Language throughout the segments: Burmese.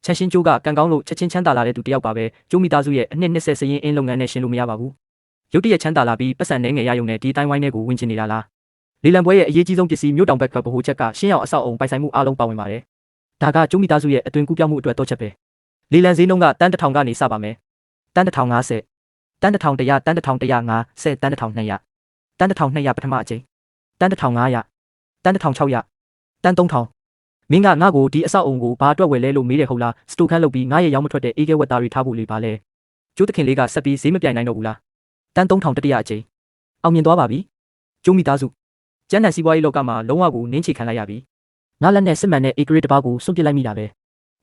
ချန်ရှင်းကျိုးကကံကောင်းလို့ချက်ချင်းချမ်းသာလာတဲ့သူတယောက်ပါပဲကျိုးမိသားစုရဲ့အနှစ်20စရင်အင်းလုပ်ငန်းနဲ့ရှင်းလို့မရပါဘူးရုတ်တရက်ချမ်းသာလာပြီးပတ်စံနှဲငယ်ရယုံနဲ့ဒီတိုင်းဝိုင်းထဲကိုဝင်ကျင်နေတာလားလေလံပွဲရဲ့အရေးကြီးဆုံးပစ္စည်းမြို့တောင်ဘက်ကဗဟိုချက်ကရှင်းအောင်အဆောက်အုံပိုင်ဆိုင်မှုအားလုံးပါဝင်ပါတယ်ဒါကကျိုးမိသားစုရဲ့အတွင်ကူးပြောင်းမှုအတွက်တော့ချက်ပဲလေလံဈေးနှုန်းကတန်း1000ကနေစပါမယ်တန်း1050တန်း1100တန်း1150တန်း1200တန်း1200ပထမအကြိမ်တန်း1500တန်း1600တန်း3000မင်းကငါ့ကိုဒီအဆောက်အုံကိုဘာအတွက်ဝယ်လဲလို့မေးတယ်ဟုတ်လားစတိုခန်းလုပ်ပြီးငါရဲ့ရောင်းမထွက်တဲ့အေးကဲဝက်သားတွေထားဖို့လေပါလဲကျိုးသခင်လေးကဆက်ပြီးဈေးမပြိုင်နိုင်တော့ဘူးလားတန်း3000တတိယအကြိမ်အောင်မြင်သွားပါပြီကျိုးမိသားစုကျန်းတန်စီးပွားရေးလောကမှာလုံးဝကိုနင်းချခံလိုက်ရပြီငါလက်နဲ့စစ်မှန်တဲ့အေဂရစ်တစ်ပါးကိုစွန့်ပစ်လိုက်မိတာပဲ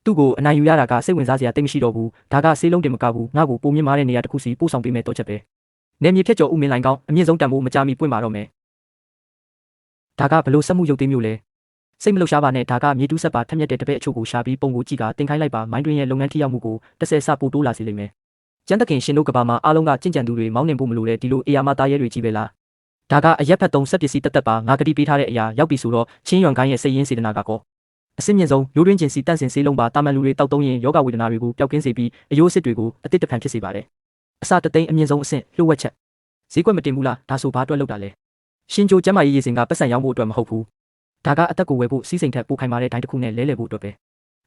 သူ့ကိုအနိုင်ယူရတာကစိတ်ဝင်စားစရာတိတ်မရှိတော့ဘူးဒါကဆေးလုံးတင်မကဘူးငါ့ကိုပုံမြင့်မားတဲ့နေရာတစ်ခုစီပို့ဆောင်ပေးမယ်တော့ချက်ပဲနေမြေဖြတ်ကျော်ဦးမင်းလိုင်ကောင်းအမြင့်ဆုံးတန်ဖိုးမကြမီပွင့်ပါတော့မယ်ဒါကဘလို့စက်မှုရုပ်သိမ်းမျိုးလဲစိတ်မလှရှားပါနဲ့ဒါကမြေတူးဆက်ပါထက်မြက်တဲ့တပည့်အချို့ကိုရှာပြီးပုံကိုကြည့်ကတင်ခိုင်းလိုက်ပါမိုင်းတွင်းရဲ့လုပ်ငန်းထိရောက်မှုကို10ဆပိုတိုးလာစေလိမ့်မယ်ကျန်းတခင်ရှင်တို့ကဘာမှာအားလုံးကကြင်ကြံသူတွေမောင်းနှင်ဖို့မလိုတဲ့ဒီလိုအေယာမသားရဲတွေကြီးပဲလားဒါကအရက်ဖက်သုံးဆက်ပစ္စည်းတက်တက်ပါငါကတိပေးထားတဲ့အရာရောက်ပြီဆိုတော့ချင်းရွန်ကိုင်းရဲ့စိတ်ရင်းစေတနာကကောအစစ်မြင့်ဆုံးရိုးတွင်းကျင်စီတန့်စင်ဆေးလုံးပါတာမန်လူတွေတောက်သုံးရင်ယောဂဝေဒနာတွေကိုပျောက်ကင်းစေပြီးအယိုးအစစ်တွေကိုအတိတ်တဖန်ဖြစ်စေပါတယ်အစာတသိန်းအမြင့်ဆုံးအဆင့်လှုပ်ဝက်ချက်ဈေးကွက်မတင်ဘူးလားဒါဆိုဘာအတွက်လောက်တာလဲရှင်ကျိုကျမ်းမာရေးရည်စင်ကပတ်စံရောင်းဖို့အတွက်မဟုတ်ဘူးဒါကအသက်ကိုဝယ်ဖို့စီးစိမ်ထက်ပိုခိုင်မာတဲ့ဒိုင်းတစ်ခုနဲ့လဲလှယ်ဖို့အတွက်ပဲ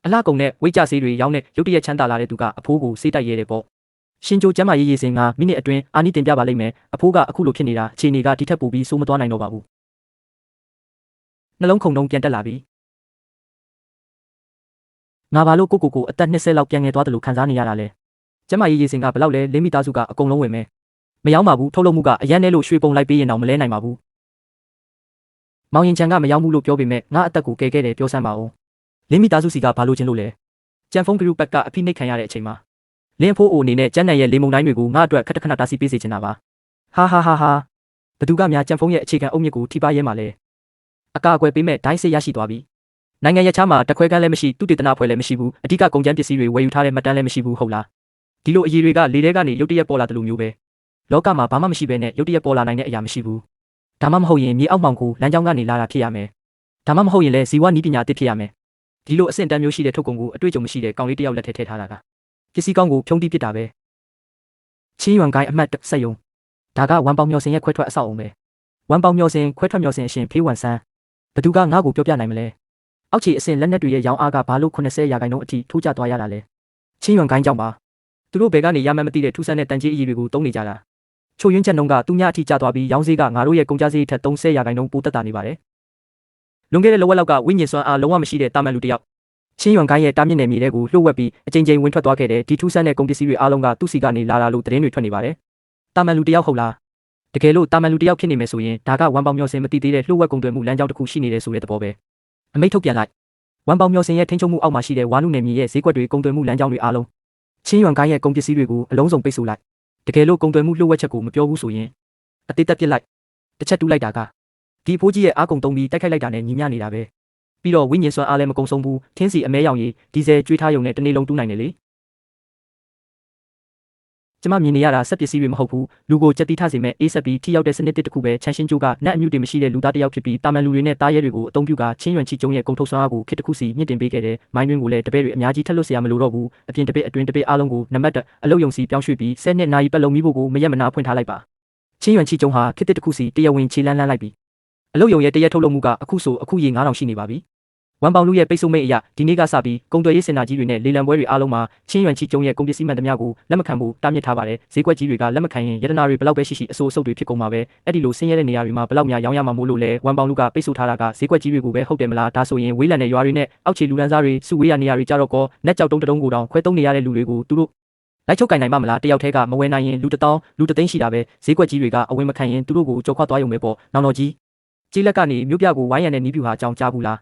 အလှကုန်နဲ့ဝိတ်ကြဆေးတွေရောင်းတဲ့ရုတ်တရက်ချမ်းသာလာတဲ့သူကအဖိုးကိုစေးတိုက်ရဲတယ်ပေါ့ရှင်ကျိုကျမ်းမာရေးရည်စင်ကမိနစ်အတွင်းအာနိတင်ပြပါလိမ့်မယ်အဖိုးကအခုလိုဖြစ်နေတာအခြေအနေကဒီထက်ပိုပြီးဆိုးမသွားနိုင်တော့ပါဘူးနှလုံးခုန်တုံးပြန်တက်လာပြီငါဘာလို့ကိုအသက်20လောက်ပြန်ငယ်သွားတယ်လို့ခံစားနေရတာလဲကျမ်းမာရေးရည်စင်ကဘလောက်လဲလင်းမိသားစုကအကုန်လုံးဝင်မယ်မရောက်ပါဘူးထုတ်လုပ်မှုကအရန်နဲ့လို့ရွှေပုံလိုက်ပေးရင်တော့မလဲနိုင်ပါဘူးမောင်ရင်ချန်ကမရောက်ဘူးလို့ပြောပေမဲ့ငါအသက်ကိုကယ်ခဲ့တယ်ပြောစမ်းပါဦးလင်းမိသားစုစီကဘာလို့ချင်းလို့လဲကျန်ဖုန်းဂရုဘက်ကအဖိနှိတ်ခံရတဲ့အချိန်မှာလင်းဖိုးအိုအနေနဲ့ကျန်းနံရဲ့လေမုန်တိုင်းတွေကိုငါအတွက်ခက်ခဏတားဆီးပေးစေချင်တာပါဟာဘသူကများကျန်ဖုန်းရဲ့အခြေခံအုတ်မြစ်ကိုထိပါရဲမှာလဲအကာအကွယ်ပေးမဲ့ဒိုင်းစစ်ရရှိသွားပြီနိုင်ငံရခြားမှာတခွဲကန်းလည်းမရှိသူတေသနာဖွဲ့လည်းမရှိဘူးအဓိကကုန်ကျန်းပစ္စည်းတွေဝယ်ယူထားတဲ့မှတ်တမ်းလည်းမရှိဘူးဟုတ်လားဒီလိုအရေးတွေကလေထဲကနေရုတ်တရက်ပေါ်လာတယ်လို့မျိုးပဲလောကမှာဘာမှမရှိဘဲနဲ့ရုတ်တရက်ပေါ်လာနိုင်တဲ့အရာမရှိဘူးဒါမှမဟုတ်ရင်မြေအောက်မှောင်ကိုလမ်းကြောင်းကနေလာတာဖြစ်ရမယ်ဒါမှမဟုတ်ရင်လည်းဇီဝနီးပညာတစ်ဖြစ်ရမယ်ဒီလိုအဆင့်တန်းမျိုးရှိတဲ့ထုတ်ကုန်ကိုအတွေ့အကြုံမရှိတဲ့ကောင်လေးတစ်ယောက်လက်ထဲထည့်ထားတာကပစ္စည်းကောင်းကိုဖြုံးတိပစ်တာပဲချင်းရွန်ကိုင်းအမှတ်စက်ယုံဒါကဝမ်ပေါင်မျော်စင်ရဲ့ခွဲထွက်အဆောက်အုံပဲဝမ်ပေါင်မျော်စင်ခွဲထွက်မျော်စင်အရှင်ဖေးဝမ်ဆန်းဘသူကငါ့ကိုပြောပြနိုင်မလဲအောက်ခြေအဆင့်လက်နက်တွေရဲ့ရောင်းအားကဘာလို့80%အထိထိုးကျသွားရတာလဲချင်းရွန်ကိုင်းကြောင့်ပါသူတို့ဘယ်ကနေရမှန်းမသိတဲ့ထူးဆန်းတဲ့တန်ကြေးအရေးတွေကိုတုံးနေကြတာချိုယွင်းချက်နှုန်းကသူညအထိကျသွားပြီးရောင်းဈေးကငါတို့ရဲ့ကုန်ကျစရိတ်ထက်30%ပိုတက်တာနေပါတယ်လွန်ခဲ့တဲ့လဝက်လောက်ကဝိညာဉ်စွမ်းအားလုံးဝမရှိတဲ့တာမန်လူတစ်ယောက်ချင်းရွန်ကိုင်းရဲ့တာမြင့်နယ်မြေတွေကိုလှုပ်ဝက်ပြီးအကြိမ်ကြိမ်ဝင်ထွက်သွားခဲ့တဲ့ဒီထူးဆန်းတဲ့ကုန်ပစ္စည်းတွေအားလုံးကသူ့စီကနေလာတာလို့သတင်းတွေထွက်နေပါတယ်တာမန်လူတစ်ယောက်ဟုတ်လားတကယ်လို့တာမန်လူတစ်ယောက်ဖြစ်နေမယ်ဆိုရင်ဒါကဝမ်ပေါင်မျော်စင်မသိသေးတဲ့လှုပ်ဝက်ကုန်သွယ်မှုလမ်းကြောင်းတစ်ခုရှိနေတယ်ဆိုတဲ့သဘောပဲအမိန့်ထုတ်ပြန်လိုက်ဝမ်ပေါင်မျော်စင်ရဲ့ထိန်းချုပ်မှုအောက်မှာရှိတဲ့ဝါနုနယ်မြေရဲ့ဈေးကွက်တွေကုန်သွယ်မှုလမ်းကြောင်းတွေအားလုံးချင်းရွန်ကိုင်းရဲ့ကုန်ပစ္စည်းတွေကိုအလုံးစုံပိတ်ဆို့လိုက်တကယ်လို့ကုန်သွယ်မှုလှုပ်ဝက်ချက်ကိုမပြောဘူးဆိုရင်အသေးသက်ပစ်လိုက်တစ်ချက်တူးလိုက်တာကဒီအဖိုးကြီးရဲ့အားကုန်သုံးပြီးတိုက်ခိုက်လိုက်တာနဲ့ညီမျှနေတာပဲပြီးတော့ဝိညာဉ်စွမ်းအားလည်းမကုံဆုံးဘူးထင်းစီအမဲရောင်ရည်ဒီဇယ်ကျွေးထားရုံနဲ့တနေ့လုံးတူးနိုင်တယ်လေကျမမြင်နေရတာစက်ပစ္စည်းတွေမဟုတ်ဘူးလူကိုကြက်တီးထားစေမဲ့အေးဆက်ပြီးထိရောက်တဲ့စနစ်တစ်ခုပဲချန်ရှင်းကျိုးကနတ်အမြုတွေမရှိတဲ့လူသားတစ်ယောက်ဖြစ်ပြီးတာမန်လူတွေနဲ့တားရဲတွေကိုအသုံးပြုကချင်းရွန်ချီကျုံရဲ့ကုန်ထုတ်စွမ်းအားကိုခစ်တစ်ခုစီမြင့်တင်ပေးခဲ့တယ်မိုင်းတွင်းကိုလည်းတပည့်တွေအများကြီးထက်လွတ်စရာမလိုတော့ဘူးအပြင်တပည့်အတွင်းတပည့်အားလုံးကိုနံပါတ်1အလုပ်ယုံစီပြောင်းရွှေ့ပြီး10နှစ်နာရီပတ်လုံးမိဖို့ကိုမရက်မနာဖွင့်ထားလိုက်ပါချင်းရွန်ချီကျုံဟာခစ်တစ်ခုစီတရားဝင်ခြေလန်းလိုက်ပြီအလုပ်ယုံရဲ့တရက်ထုတ်လုပ်မှုကအခုဆိုအခုရေ9000ရှိနေပါပြီဝမ်ပေါင်လူရဲ့ပိတ်ဆို့မိတ်အရာဒီနေ့ကစပြီးကုန်သွယ်ရေးစင်တာကြီးတွေနဲ့လေလံပွဲတွေအားလုံးမှာချင်းရွန်ချီကျုံရဲ့ကုန်ပစ္စည်းမှန်သမျှကိုလက်မခံဖို့တားမြစ်ထားပါတယ်ဈေးကွက်ကြီးတွေကလက်မခံရင်ရတနာတွေဘလောက်ပဲရှိအဆိုးအဆုတ်တွေဖြစ်ကုန်မှာပဲအဲ့ဒီလိုဆင်းရဲတဲ့နေရာတွေမှာဘလောက်များရောင်းရမှာမို့လို့လဲဝမ်ပေါင်လူကပိတ်ဆို့ထားတာကဈေးကွက်ကြီးတွေကိုပဲဟုတ်တယ်မလားဒါဆိုရင်ဝေးလံတဲ့ရွာတွေနဲ့အောက်ခြေလူရန်စားတွေစုဝေးရနေရာတွေကြတော့ကောနက်ကြောက်တုံးတုံးကိုတောင်ခွဲသုံးနေရတဲ့လူတွေကိုသူတို့လိုက်ချုပ်ကင်နိုင်ပါမလားတယောက်တည်းကမဝယ်နိုင်ရင်လူ1000လူ3သိန်းရှိတာပဲဈေးကွက်ကြီးတွေကအဝင်မခံရင်သူတို့ကိုကြော်ခွသွားရုံပဲပေါ့နောင်တော်ကြီးကြီးလက်ကနေမြို့ပြကိုဝိုင်းရံတဲ့နီးပြူဟာအကြောင်းကြားဘူးလား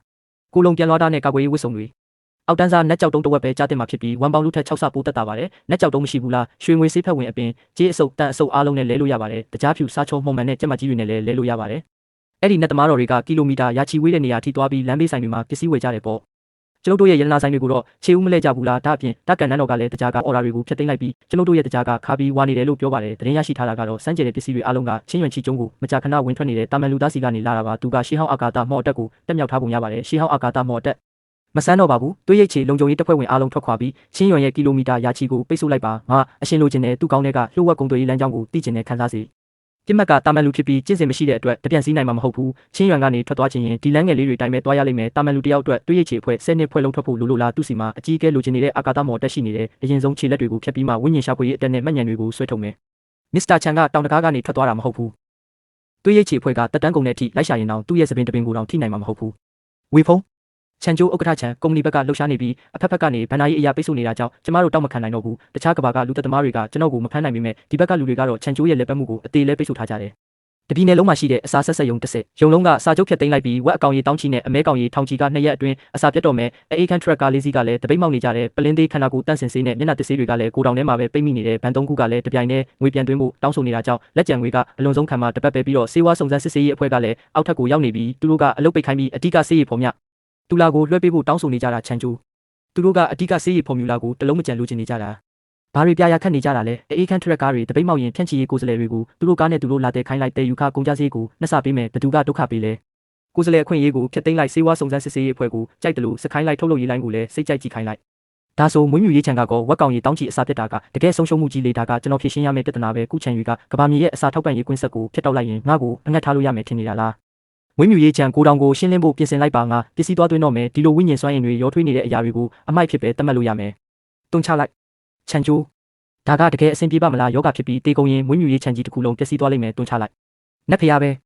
ကိုလုံးပြန်လွှားတာနဲ့ကာကွယ်ရေးဝတ်စုံတွေအောက်တန်းစားနက်ကြောက်တုံးတစ်ဝက်ပဲကြားတင်မှာဖြစ်ပြီးဝမ်ပေါင်လူထက်6ဆပိုးတက်တာပါတယ်နက်ကြောက်တုံးမရှိဘူးလားရွှေငွေဆေးဖက်ဝင်အပြင်ကြေးအစုပ်တန်အစုပ်အားလုံးနဲ့လဲလို့ရပါတယ်တကြားဖြူစားချုံမှုံမှန်နဲ့ကြက်မကြီးတွေနဲ့လဲလို့ရပါတယ်အဲ့ဒီနက်သမားတော်တွေကကီလိုမီတာရာချီဝေးတဲ့နေရာထိသွားပြီးလမ်းဘေးဆိုင်တွေမှာပစ္စည်းဝယ်ကြတယ်ပေါ့ကျွန်တော်တို့ရဲ့ရတနာဆိုင်တွေကိုတော့ခြေဦးမလဲကြဘူးလားဒါအပြင်တက်ကန်နန်းတော်ကလည်းတကြားကအော်ဒါတွေကိုဖျက်သိမ်းလိုက်ပြီးကျွန်တော်တို့ရဲ့တကြားကခါပြီးဝါနေတယ်လို့ပြောပါတယ်သတင်းရရှိထားတာကတော့စမ်းကြယ်တဲ့ပစ္စည်းတွေအားလုံးကချင်းရွန်ချီကျုံကိုမကြာခဏဝင်ထွက်နေတဲ့တာမန်လူသားစီကနေလာတာပါသူကရှေးဟောင်းအာကာသမော်တက်ကိုတက်မြောက်ထားပုံရပါတယ်ရှေးဟောင်းအာကာသမော်တက် မဆန်းတော့ပါဘူးတွေးရိတ်ချေလုံခြုံရေးတပ်ဖွဲ့ဝင်အားလုံးထွက်ခွာပြီးချင်းရွံရဲ့ကီလိုမီတာရာချီကိုပိတ်ဆို့လိုက်ပါငါအရှင်လိုချင်တဲ့သူ့ကောင်းတဲ့ကလှုပ်ဝက်ကုံသွေးလမ်းကြောင်းကိုသိချင်တဲ့ခန်းစားစီပြစ်မှတ်ကတာမန်လူဖြစ်ပြီးကျင့်စဉ်မရှိတဲ့အတွက်တပြန်စည်းနိုင်မှာမဟုတ်ဘူးချင်းရွံကနေထွက်သွားခြင်းရင်ဒီလမ်းငယ်လေးတွေတိုင်းပဲသွားရလိမ့်မယ်တာမန်လူတယောက်အတွက်တွေးရိတ်ချေအဖွဲ့10နှစ်ဖွဲ့လုံးထွက်ဖို့လိုလားသူ့စီမှာအကြီးအကဲလိုချင်နေတဲ့အာကာသမော်တက်ရှိနေတဲ့အရင်ဆုံးခြေလက်တွေကိုဖြတ်ပြီးမှဝိညာဉ်ရှာဖွေရေးအတက်နဲ့မှတ်ဉာဏ်တွေကိုဆွဲထုတ်မယ်မစ္စတာချန်ကတောင်တကားကနေထွက်သွားတာမဟုတ်ဘူးတွေးရိတ်ချေအဖွဲ့ကတက်တန်းကုန်တဲ့အထိလိုက်ရှာရင်တော့သူ့ရဲ့သပင်တပင်ကိုတောင်ထိနိုင်မှာမဟုတ်ဘူးဝေဖုံးချန်ကျိုးဥက္ကဋ္ဌချန်ကုမ္ပဏီဘက်ကလှုပ်ရှားနေပြီးအဖက်ဖက်ကနေဗန်နာရေးအရာပိတ်ဆို့နေတာကြောင့်ကျမတို့တောက်မခံနိုင်တော့ဘူးတခြားကဘာကလူသက်သမားတွေကကျွန်တော်ကိုမဖမ်းနိုင်ပေမဲ့ဒီဘက်ကလူတွေကတော့ချန်ကျိုးရဲ့လက်ပတ်မှုကိုအသေးလဲပိတ်ဆို့ထားကြတယ်တပြည်နယ်လုံးမှာရှိတဲ့အစာဆက်ဆက်ယုံ30ယုံလုံးကစာချုပ်ဖြတ်သိမ်းလိုက်ပြီးဝက်အကောင်ရီတောင်းချီနဲ့အမဲကောင်ရီထောင်ချီက2ရက်အတွင်းအစာပြတ်တော့မယ်အေးခန့်ထရက်ကားလေးစီးကလည်းတပိတ်မောက်နေကြတဲ့ပလင်းသေးခန္ဓာကိုယ်တန့်စင်စေးနဲ့မျက်နှာတစ်စေးတွေကလည်းကိုတောင်ထဲမှာပဲပိတ်မိနေတဲ့ဗန်သုံးခုကလည်းတပြိုင်တည်းငွေပြန်သွင်းဖို့တောင်းဆိုနေတာကြောင့်လက်ကျန်ငွေကအလွန်ဆုံးခံမှာတပတ်ပဲပြီးတော့စေဝါစုံစမ်းစစ်ဆေးရေးအဖွဲ့ကလည်းအောက်ထပ်ကိုရောက်နေပြီးသူတို့ကအလုပ်ပိတ်ခိုင်းပြီးအဓိကစေးရီဖော်မြတူလာကိုလွှဲပေးဖို့တောင်းဆိုနေကြတာချန်ကျိုးသူတို့ကအဓိကစေးရီဖော်မြူလာကိုတလုံးမကြံလိုချင်နေကြတာဘာတွေပြရခတ်နေကြတာလဲအေးခန့်ထရက်ကားတွေတပိတ်မောက်ရင်ဖြန့်ချီရေးကိုယ်စားလှယ်တွေကိုသူတို့ကားနဲ့သူတို့လာတဲ့ခိုင်းလိုက်တဲ့ယူခကုန်ကြစည်ကိုနှစ်ဆပေးမယ်ဘသူကဒုက္ခပေးလဲကိုယ်စားလှယ်အခွင့်အရေးကိုဖျက်သိမ်းလိုက်စေဝါစုံစမ်းစစ်ဆေးရေးအဖွဲ့ကိုကြိုက်တယ်လို့စခိုင်းလိုက်ထုတ်လုပ်ရေးလိုင်းကိုလည်းစိတ်ကြိုက်ကြည့်ခိုင်းလိုက်ဒါဆိုမွေးမြူရေးချန်ကကောဝက်ကောင်ရီတောင်းချီအစာပြတ်တာကတကယ်ဆုံးရှုံးမှုကြီးလေဒါကကျွန်တော်ဖြေရှင်းရမယ့်ပြဿနာပဲကုချန်ယူကကဘာမြေရဲ့အစာထောက်ပံ့ရေးကွင်းဆက်ကိုဖျက်တောက်လိုက်ရင်ငါ့ကိုအငတ်ထားလို့ရမယ်ထင်နေတာလားမွေးမြူရေးချန်ကိုတောင်ကိုရှင်းလင်းဖို့ပြင်ဆင်လိုက်ပါငါပစ္စည်းသွားသွင်းတော့မယ်ဒီလိုဝိညာဉ်စွမ်းအင်တွေရောထွေးနေတဲ့အရာတွေကိုအမိုက်ဖြစ်ပဲတတ်မှတ်လို့ရမယ်တွန်းချလိုက်ချန်ကျိုးဒါကတကယ်အဆင်ပြေပါမလားယောဂဖြစ်ပြီးတေကုံရင်မွေးမြူရေးချန်ကြီးတစ်ခုလုံးပျက်စီးသွားလိမ့်မယ်တွန်းချလိုက်နက်ဖျားပဲ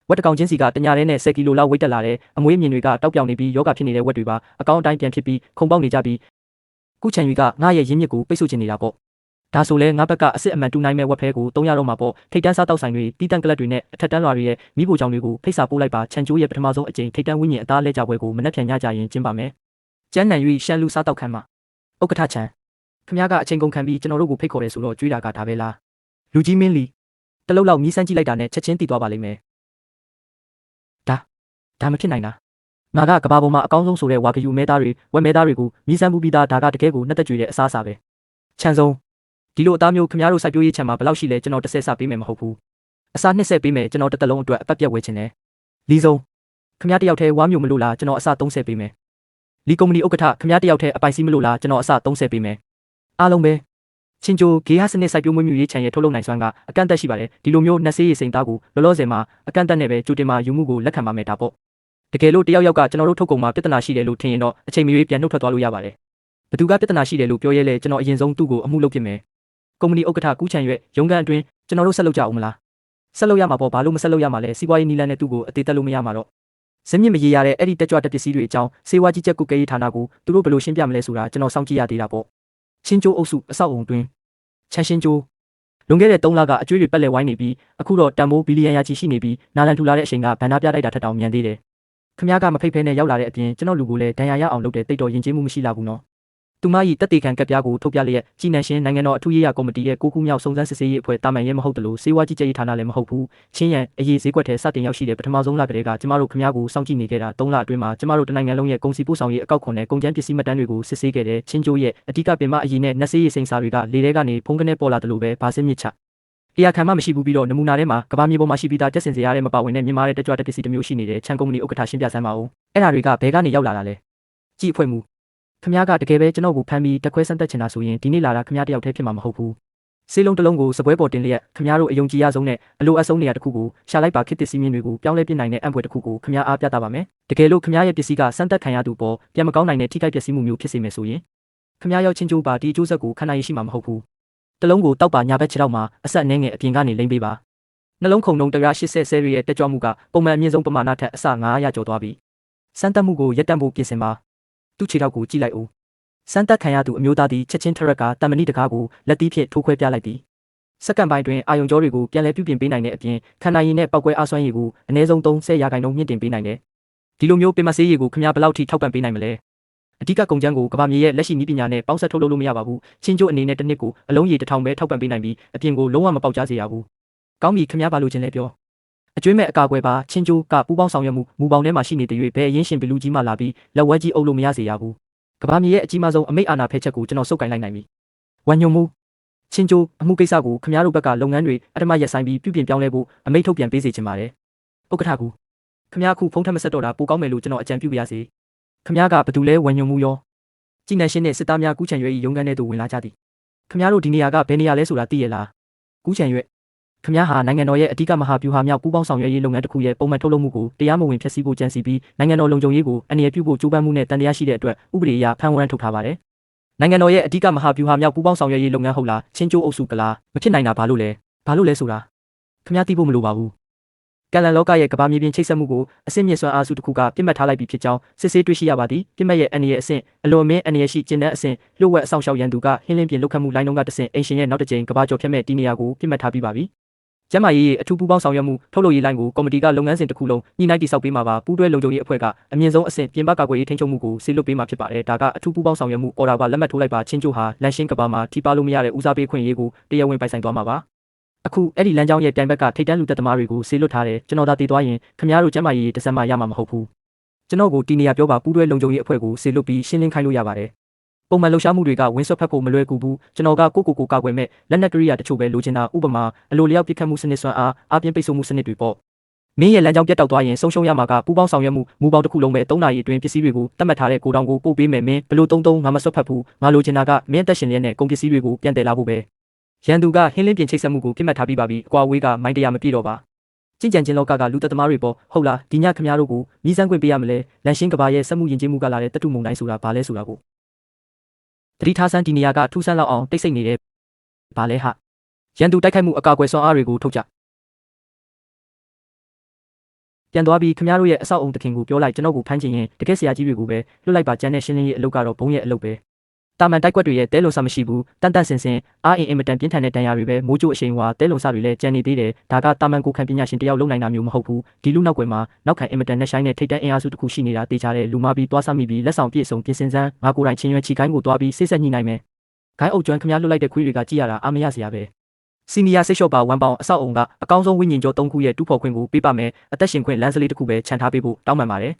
ဝက်တကောင်ချင်းစီကတညာရဲနဲ့10ကီလိုလောက်ဝိတ်တက်လာတဲ့အမွေးမြင်တွေကတောက်ပြောင်နေပြီးယောဂဖြစ်နေတဲ့ဝက်တွေပါအကောင့်အတိုင်းပြန်ဖြစ်ပြီးခုံပေါက်နေကြပြီးကုချန်ယူကငါရဲ့ရင်းမြစ်ကိုပိတ်ဆို့ချင်နေတာပေါ့ဒါဆိုလဲငါဘက်ကအစ်စ်အမှန်တူနိုင်မဲ့ဝက်ဖဲကို3ရတော့မှာပေါ့ထိတ်တန်းစားတောက်ဆိုင်တွေတီးတန့်ကလပ်တွေနဲ့အထက်တန်းလွာတွေရဲ့မိဖို့ကြောင့်တွေကိုဖိတ်စာပို့လိုက်ပါချန်ကျိုးရဲ့ပထမဆုံးအကြိမ်ထိတ်တန်းဝင်းညင်အသားလဲကြပွဲကိုမနှက်ဖြန်ညကြရင်ကျင်းပါမယ်ကျန်းနံ၍ရှန်လူစားတောက်ခမ်းမှာဥက္ကဋ္ဌချန်ခမ ्या ကအချိန်ကုန်ခံပြီးကျွန်တော်တို့ကိုဖိတ်ခေါ်တယ်ဆိုတော့ကြွေးတာကဒါပဲလားလူကြီးမင်းလီတလုံးလောက်မြည်စမ်းကြည့်လိုက်တာနဲ့ချက်ချင်းတည်သွားပါလိမ့်မယ်ဒါမဖြစ်နိုင်တာငါကကဘာပေါ်မှာအကောင်းဆုံးဆိုတဲ့ဝါကယူမဲသားတွေဝက်မဲသားတွေကိုမြည်စမ်းမှုပြီးသားဒါကတကယ်ကိုနှက်သက်ကြွေတဲ့အစားအစာပဲချန်ဆုံးဒီလိုအသားမျိုးခမ ्या တို့စိုက်ပျိုးရေးချန်မှာဘယ်လောက်ရှိလဲကျွန်တော်တစ်ဆက်စပေးမယ်မဟုတ်ဘူးအစား20ပေးမယ်ကျွန်တော်တစ်သက်လုံးအတွက်အပတ်ပြတ်ဝဲချင်တယ်လီဆုံးခမ ्या တယောက်တည်းဝါမျိုးမလို့လားကျွန်တော်အစား30ပေးမယ်လီကုမ္ပဏီဥက္ကဋ္ဌခမ ्या တယောက်တည်းအပိုင်စီးမလို့လားကျွန်တော်အစား30ပေးမယ်အားလုံးပဲချင်းကျိုဂေးဟာစနစ်စိုက်ပျိုးမွေးမြူရေးချန်ရဲ့ထုတ်လုပ်နိုင်စွမ်းကအကန့်အသတ်ရှိပါတယ်ဒီလိုမျိုးနှက်ဆေးရည်စိန်သားကိုလောလောဆယ်မှာအကန့်အသတ်နဲ့ပဲကြိုတင်မှာယူမှုကိုလက်ခံပါမယ်ဒါပေါ့တကယ်လို့တယောက်ယောက်ကကျွန်တော်တို့ထုတ်ကုန်မှာပြဿနာရှိတယ်လို့ထင်ရင်တော့အချိန်မရွေးပြန်နှုတ်ထွက်သွားလို့ရပါတယ်ဘသူကပြဿနာရှိတယ်လို့ပြောရဲလဲကျွန်တော်အရင်ဆုံးသူ့ကိုအမှုလုပ်ပြမယ်ကုမ္ပဏီဥက္ကဋ္ဌကူးချန်ရွက်ရုံးခန်းအတွင်းကျွန်တော်တို့ဆက်လုပ်ကြအောင်မလားဆက်လုပ်ရမှာပေါ့ဘာလို့မဆက်လုပ်ရမှာလဲစီးပွားရေးနီလန်းနဲ့သူ့ကိုအသေးသက်လို့မရမှာတော့ဇင်းမြင့်မရေရတဲ့အဲ့ဒီတက်ကြွတက်ပစ္စည်းတွေအကြောင်းစေဝါကြီးချက်ကုတ်ကဲရေးဌာနကိုသူတို့ဘယ်လိုရှင်းပြမလဲဆိုတာကျွန်တော်စောင့်ကြည့်ရသေးတာပေါ့ချင်းကျိုးအုပ်စုအဆောက်အုံတွင်ချန်ရှင်းကျိုးလွန်ခဲ့တဲ့3လကအကျွေးတွေပက်လက်ဝိုင်းနေပြီးအခုတော့တန်မိုးဘီလီယံရာချီရှိနေပြီးနာလန်ထူလာတဲ့အချိန်ကဘန်နာပြလိုက်တာထက်တောင်မြန်သေးတယ်ခမ ्या ကမဖိတ်ဖဲနဲ့ရောက်လာတဲ့အပြင်ကျွန်တော်လူကိုလည်းဒဏ်ရာရအောင်လုပ်တဲ့တိတ်တော်ယဉ်ကျေးမှုမရှိလာဘူးနော်သူမ၏တက်တေခံကပ်ပြားကိုထုတ်ပြလျက်ကြီးနန်ရှင်နိုင်ငံတော်အထူးရေးရာကော်မတီရဲ့ကိုကူးမြောက်စုံစမ်းစစ်ဆေးရေးအဖွဲ့တာမန်ရဲမဟုတ်တယ်လို့စေဝါကြီးကြည်ဌာနလည်းမဟုတ်ဘူးချင်းရန်အရေးဈေးကွက်ထဲစတင်ရောက်ရှိတဲ့ပထမဆုံးလကတည်းကကျမတို့ခမ ्या ကိုစောင့်ကြည့်နေခဲ့တာ3လအတွင်းမှာကျမတို့တနိုင်ငံလုံးရဲ့ကုန်စည်ပို့ဆောင်ရေးအကောက်ခွန်နဲ့ကုန်ကျန်းပစ္စည်းမှတ်တမ်းတွေကိုစစ်ဆေးခဲ့တဲ့ချင်းကျိုးရဲ့အဓိကပင်မအရေးနဲ့နှက်ဆေးရေးစိန်စာတွေကလေထဲကနေဖုံးကနေပေါ်လာတယ်လို့ပဲဘာစင်းမြစ်ချတရားခံမှမရှိဘူးပြီးတော့နမူနာထဲမှာကဘာမြေပေါ်မှာရှိပြီးသားတက်စင်စရာတဲ့မပါဝင်တဲ့မြန်မာတဲ့တက်ကြွတက်ပစ္စည်းတစ်မျိုးရှိနေတဲ့ချန်ကုမ္ပဏီဥက္ကဋ္ဌရှင်းပြစမ်းပါဦးအဲ့ဒါတွေကဘယ်ကနေရောက်လာတာလဲကြည့်အဖွဲ့မှုခမ ्या ကတကယ်ပဲကျွန်တော်ကိုဖမ်းပြီးတက်ခွဲစမ်းတက်ချင်တာဆိုရင်ဒီနေ့လာတာခမ ्या တယောက်တည်းဖြစ်မှာမဟုတ်ဘူးစေးလုံးတစ်လုံးကိုစပွဲပေါ်တင်လျက်ခမ ्या တို့အယုံကြည်ရဆုံးနဲ့အလိုအဆုံးနေရာတစ်ခုကိုရှာလိုက်ပါခစ်တစ်စီးမြင့်တွေကိုပြောင်းလဲပြနိုင်တဲ့အံပွဲတစ်ခုကိုခမ ्या အားပြတာပါမယ်တကယ်လို့ခမ ्या ရဲ့ပစ္စည်းကစမ်းတက်ခံရသူပေါ်ပြန်မကောင်းနိုင်တဲ့ထိခိုက်ပျက်စီးမှုမျိုးဖြစ်စေမယ်ဆိုရင်ခမ ्या ရောက်ချင်းကျိုးပါဒီအကျိုးဆက်ကိုခံနိုင်ရရှိမှာမဟုတ်ဘူးတလုံးကိုတောက်ပါညာဘက်ခြေထောက်မှာအဆက်နှဲငယ်အပြင်ကနေလိမ့်ပေးပါနှလုံးခုန်နှုံ180ဆဲရီရဲ့တက်ကြွမှုကပုံမှန်အမြင့်ဆုံးပမာဏထက်အဆ900ကျော်သွားပြီစမ်းတက်မှုကိုရက်တန့်ဖို့ပြင်ဆင်ပါသူ့ခြေထောက်ကိုကြည့်လိုက်ဦးစမ်းတက်ခံရသူအမျိုးသားသည်ချက်ချင်းထရက်ကတမဏိတကားကိုလက်သီးဖြင့်ထိုးခွဲပြလိုက်သည်စက္ကန့်ပိုင်းတွင်အာယုံကြောတွေကိုပြန်လည်ပြုပြင်ပေးနိုင်တဲ့အပြင်ခန္ဓာရည်နဲ့ပောက်ကွဲအားစွမ်းရည်ကိုအနည်းဆုံး30%မြင့်တင်ပေးနိုင်တယ်ဒီလိုမျိုးပင်မဆေးရည်ကိုခမ ्या ဘယ်လောက်ထိထောက်ပံ့ပေးနိုင်မလဲအဓိကကုန်ကျန်းကိုကမ္ဘာမြေရဲ့လက်ရှိနည်းပညာနဲ့ပေါင်းစပ်ထုတ်လုပ်လို့မရပါဘူးချင်းကျိုးအနေနဲ့တစ်နှစ်ကိုအလုံးရေ1000ပဲထောက်ပံ့ပေးနိုင်ပြီးအပြင်ကိုလုံးဝမပေါက်ကြားစေရဘူးကောင်းပြီခမ ्या ဘာလို့ချင်းလဲပြောအကျွေးမဲ့အကာအကွယ်ပါချင်းကျိုးကပူးပေါင်းဆောင်ရွက်မှုမူပေါင်းထဲမှာရှိနေတဲ့၍ဘယ်အရင်ရှင်ဘလူကြီးမှလာပြီးလက်ဝဲကြီးအုပ်လို့မရစေရဘူးကမ္ဘာမြေရဲ့အကြီးမားဆုံးအမိတ်အာဏာဖဲချက်ကိုကျွန်တော်စုပ်ကိုင်လိုက်နိုင်ပြီဝမ်ညုံမှုချင်းကျိုးအမှုကိစ္စကိုခမ ्या တို့ဘက်ကလုပ်ငန်းတွေအထမရက်ဆိုင်ပြီးပြုပြင်ပြောင်းလဲဖို့အမိတ်ထုတ်ပြန်ပေးစေချင်ပါတယ်ဥက္ကဋ္ဌကူခမ ्या ခုဖုန်းထက်မဆက်တော့တာပိုကောင်းမယ်လို့ကျွန်တော်အကြံပြုပါရစေ ခမားကဘသူလဲဝံညွန်မှုရောကြည်နန်ရှင်းနဲ့စစ်သားများကူးချံရွေ၏ရုံးခန်းထဲသို့ဝင်လာကြသည်ခမားတို့ဒီနေရာကဘယ်နေရာလဲဆိုတာသိရလားကူးချံရွေခမားဟာနိုင်ငံတော်ရဲ့အဓိကမဟာဗျူဟာမြောက်ပူးပေါင်းဆောင်ရွက်ရေးလုပ်ငန်းတစ်ခုရဲ့ပုံမှန်ထုတ်လုပ်မှုကိုတရားမဝင်ဖျက်ဆီးဖို့ကြံစည်ပြီးနိုင်ငံတော်လုံခြုံရေးကိုအန္တရာယ်ပြုဖို့ကြိုးပမ်းမှုနဲ့တန်တရားရှိတဲ့အတွက်ဥပဒေအရဖမ်းဝရမ်းထုတ်ထားပါတယ်နိုင်ငံတော်ရဲ့အဓိကမဟာဗျူဟာမြောက်ပူးပေါင်းဆောင်ရွက်ရေးလုပ်ငန်းဟုတ်လားချင်းကျိုးအုပ်စုကလားမဖြစ်နိုင်တာဘာလို့လဲဆိုတာခမားသိဖို့မလိုပါဘူးကန်လန်လောကရဲ့ကဘာမြေပြင်ချိတ်ဆက်မှုကိုအဆင့်မြင့်စွမ်းအားစုတစ်ခုကပြစ်မှတ်ထားလိုက်ပြီးဖြစ်ကြောင်းစစ်ဆေးတွေ့ရှိရပါသည်ပြစ်မှတ်ရဲ့အန္တရာယ်အဆင့်အလွန်အမင်းအန္တရာယ်ရှိကျဉ်းတဲ့အဆင့်လျှို့ဝှက်အဆောင်ရှောက်ရန်သူကဟင်းလင်းပြင်လုတ်ခတ်မှုလိုင်းလုံးကတဆင့်အင်ရှင်ရဲ့နောက်တစ်ကြိမ်ကဘာကျော်ဖြတ်မဲ့ဒီနေရာကိုပြစ်မှတ်ထားပြီးပါပြီကျမ်းမာရေးအထူးပူးပေါင်းဆောင်ရွက်မှုထုတ်လုပ်ရေးလိုင်းကိုကော်မတီကလုပ်ငန်းစဉ်တစ်ခုလုံးညှိနှိုင်းတည်ဆောက်ပေးမှာပါပူးတွဲလုံခြုံရေးအဖွဲ့ကအမြင့်ဆုံးအဆင့်ပြင်ပကာကွယ်ရေးထိန်းချုပ်မှုကိုဆေးလွတ်ပေးမှာဖြစ်ပါတယ်ဒါကအထူးပူးပေါင်းဆောင်ရွက်မှုအော်ဒါကလက်မှတ်ထိုးလိုက်ပါချင်းကျိုးဟာလန်ရှင်းကဘာမှာထိပါလို့မရတဲ့ဦးစားပေးခွင့်ရေးကိုတရားဝင်ပိုင်ဆိုင်သွားမှာပါအခုအဲ့ဒီလမ်းကြောင်းရဲ့တိုင်ဘက်ကထိတ်တန်းလူသက်သမားတွေကိုဆေးလွတ်ထားတယ်ကျွန်တော်သာတည်သွားရင်ခမားတို့ကျမ်းမာရေးတစ်စက်မှရမှာမဟုတ်ဘူးကျွန်တော်ကိုတီနေရပြောပါပူးတွဲလုံခြုံရေးအဖွဲ့ကိုဆေးလွတ်ပြီးရှင်းလင်းခိုင်းလို့ရပါတယ်ပုံမှန်လှုပ်ရှားမှုတွေကဝင်းဆွတ်ဖက်ဖို့မလွယ်ကူဘူးကျွန်တော်ကကိုကာကွယ်မဲ့လက်နက်ကရိယာတချို့ပဲလိုချင်တာဥပမာအလိုလျောက်ပြစ်ခတ်မှုစနစ်စွမ်းအားအပြင်းပိတ်ဆို့မှုစနစ်တွေပေါ့မင်းရဲ့လမ်းကြောင်းပြတ်တောက်သွားရင်ဆုံးရှုံးရမှာကပူးပေါင်းဆောင်ရွက်မှုမူပေါင်းတစ်ခုလုံးပဲ3နာရီအတွင်းပစ္စည်းတွေကိုတတ်မှတ်ထားတဲ့ကိုတောင်ကိုပို့ပေးမယ်မင်းဘလို့ငါမဆွတ်ဖက်ဘူးငါလိုချင်တာကမင်းတက်ရှင်လျက်နဲ့ကုန်ပစ္စည်းတွေကိုပြန်တည်လာဖို့ပဲရန်သူကဟင်းလင်းပြင်ချိတ်ဆက်မှုကိုပြစ်မှတ်ထားပြီးပါပြီအကွာဝေးကမိုင်းတရမပြည့်တော့ပါကြင်ကြံချင်းလောကကလူသက်သမားတွေပေါ့ဟုတ်လားဒီညခမားတို့ကိုမြည်စမ်းခွင့်ပေးရမလဲလန်ရှင်းကဘာရဲ့စက်မှုယဉ်ကျေးမှုကလာတဲ့တတုမုံတိုင်းဆိုတာဘာလဲဆိုတာကိုတတိထားဆန်းဒီနေရာကထူးဆန်းလောက်အောင်တိတ်ဆိတ်နေတယ်ဘာလဲဟာရန်သူတိုက်ခိုက်မှုအကာအကွယ်စွမ်းအားတွေကိုထုတ်ကြပြန်သွားပြီးခမားတို့ရဲ့အဆောက်အုံတခင်ကိုပြောလိုက်ကျွန်တော်ကိုဖမ်းချင်ရင်တကယ်ဆရာကြီးတွေကိုပဲလွတ်လိုက်ပါကျန်တဲ့ရှင်းလင်းရေးအလုပ်ကတော့ဘုံရဲ့အလုပ်ပဲတာမန်တိုက်ကွက်တွေရဲ့တဲလုံစမရှိဘူးတန်ဆင်အားအင်မတန်ပြင်းထန်တဲ့တန်ရာတွေပဲမိုးကြိုးအရှိန်ဝါတဲလုံစတွေလည်းကျန်နေသေးတယ်ဒါကတာမန်ကိုခံပညာရှင်တယောက်လုံနိုင်တာမျိုးမဟုတ်ဘူးဒီလူနောက်ွယ်မှာနောက်ခံအင်မတန်နဲ့ဆိုင်တဲ့ထိတ်တန့်အင်အားစုတစ်ခုရှိနေတာတေချာတဲ့လူမပြီးသွားဆမိပြီးလက်ဆောင်ပြည့်စုံပြင်ဆင်စမ်းငါကိုယ်တိုင်ချင်းရွှဲချီခိုင်းကိုသွားပြီးစိတ်ဆက်ညှိနိုင်မယ်ခိုင်းအုပ်ကျွမ်းခမားလွတ်လိုက်တဲ့ခွေးတွေကကြည့်ရတာအာမရစရာပဲစီနီယာစိတ်လျှော့ပါဝမ်ပေါင်အဆောက်အုံကအကောင်းဆုံးဝိညာဉ်ကျော်3ခုရဲ့တူးဖော်ခွင့်ကိုပေးပါမယ်အသက်ရှင်ခွင့်လမ်းစလေးတစ်ခုပဲခြံထားပေးဖို့တောင်းပန်ပါတယ်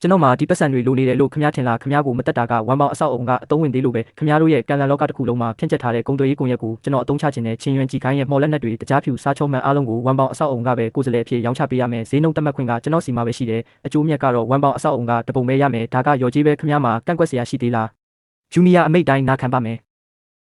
ကျွန်တော်မှာဒီပတ်စံတွေလိုနေတယ်လို့ခမားထင်လားခမားကိုမတက်တာကဝမ်ပေါင်အဆောက်အုံကအတုံးဝင်သေးလို့ပဲခမားတို့ရဲ့ကန်လန်လောကတစ်ခုလုံးမှာဖြန့်ကျက်ထားတဲ့ကုန်သွယ်ရေးကွန်ရက်ကိုကျွန်တော်အသုံးချခြင်းနဲ့ချင်းရွှဲကြည့်ခိုင်းရဲ့မော်လက်နက်တွေတကြားဖြူစားချုံမှန်အားလုံးကိုဝမ်ပေါင်အဆောက်အုံကပဲကိုယ်စလဲအဖြစ်ရောင်းချပေးရမယ်ဈေးနှုန်းတက်မှတ်ခွင့်ကကျွန်တော်စီမှာပဲရှိတယ်အကျိုးမြတ်ကတော့ဝမ်ပေါင်အဆောက်အုံကတပုံပဲရမယ်ဒါကရော်ကြီးပဲခမားမှာကန့်ကွက်စရာရှိသေးလားဂျူနီယာအမိတ်တိုင်းနာခံပါမယ်